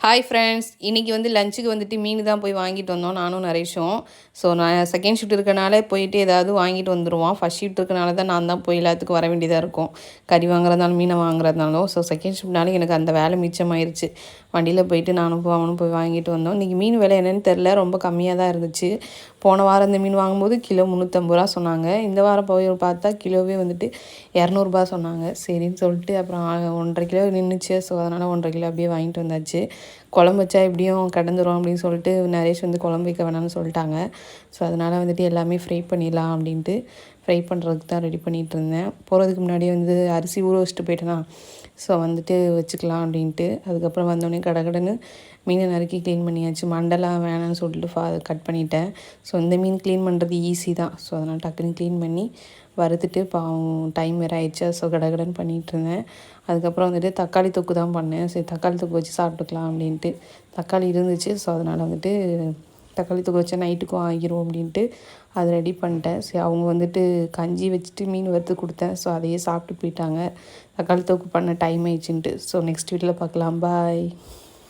Hi friends, இன்றைக்கி லஞ்சுக்கு மீன் தான் போய் வாங்கிட்டு வந்தோம் நானும் நரேஷும். ஸோ நான் செகண்ட் ஷிஃப்ட் இருக்கனால போயிட்டு ஏதாவது வாங்கிட்டு வந்துடுவோம். ஃபஸ்ட் ஷிஃப்ட் இருக்கனால தான் நான் தான் போய் எல்லாத்துக்கும் வர வேண்டியதாக இருக்கும். கறி வாங்குறதுனாலும் மீனை வாங்குறதுனாலும். ஸோ செகண்ட் ஷிஃப்ட்னாலும் எனக்கு அந்த வேலை மிச்சமாயிருச்சு. வண்டியில் போயிட்டு நானும் அவனும் போய் வாங்கிட்டு வந்தோம். இன்றைக்கி மீன் விலை என்னென்னு தெரில, ரொம்ப கம்மியாக தான் இருந்துச்சு. போன வாரம் இந்த மீன் வாங்கும்போது கிலோ 350 ரூபா சொன்னாங்க. இந்த வாரம் போய் பார்த்தா கிலோவே 200 சொன்னாங்க. சரின்னு சொல்லிட்டு அப்புறம் 1.5 கிலோ நின்றுச்சு. ஸோ அதனால் 1.5 கிலோ அப்படியே வாங்கிட்டு வந்தாச்சு. குழம்பு வச்சா எப்படியும் கடந்துரும் அப்படின்னு சொல்லிட்டு நரேஷ் குழம்பு வைக்க வேணாம்னு சொல்லிட்டாங்க. ஸோ அதனால் எல்லாமே ஃப்ரை பண்ணிடலாம் அப்படின்ட்டு ஃப்ரை பண்ணுறதுக்கு தான் ரெடி பண்ணிகிட்டு இருந்தேன். போகிறதுக்கு முன்னாடியே அரிசி ஊற வச்சுட்டு போயிட்டேனா. ஸோ வச்சுக்கலாம் அப்படின்ட்டு அதுக்கப்புறம் வந்தோடனே கடகடன்னு மீனை நறுக்கி க்ளீன் பண்ணியாச்சு. மண்டெல்லாம் வேணான்னு சொல்லிட்டு கட் பண்ணிட்டேன். ஸோ இந்த மீன் க்ளீன் பண்ணுறது ஈஸி தான். ஸோ அதனால் டக்குன்னு க்ளீன் பண்ணி வறுத்துட்டு பாவம் டைம் வேறு ஆயிடுச்சு. ஸோ கடகடன்னு பண்ணிகிட்டு இருந்தேன். அதுக்கப்புறம் தக்காளி தொக்கு தான் பண்ணேன். சரி தக்காளி தொக்கு வச்சு சாப்பிட்டுக்கலாம் அப்படின்ட்டு தக்காளி இருந்துச்சு. ஸோ அதனால் தக்காளி தொக்கு வச்சா நைட்டுக்கும் ஆகிரும் அப்படின்ட்டு அதை ரெடி பண்ணிட்டேன். சரி அவங்க கஞ்சி வச்சுட்டு மீன் வறுத்து கொடுத்தேன். ஸோ அதையே சாப்பிட்டு போயிட்டாங்க. தக்காளி தொக்கு பண்ண டைம் ஆயிடுச்சுன்ட்டு. ஸோ நெக்ஸ்ட் வீட்டில் பார்க்கலாம். பாய்.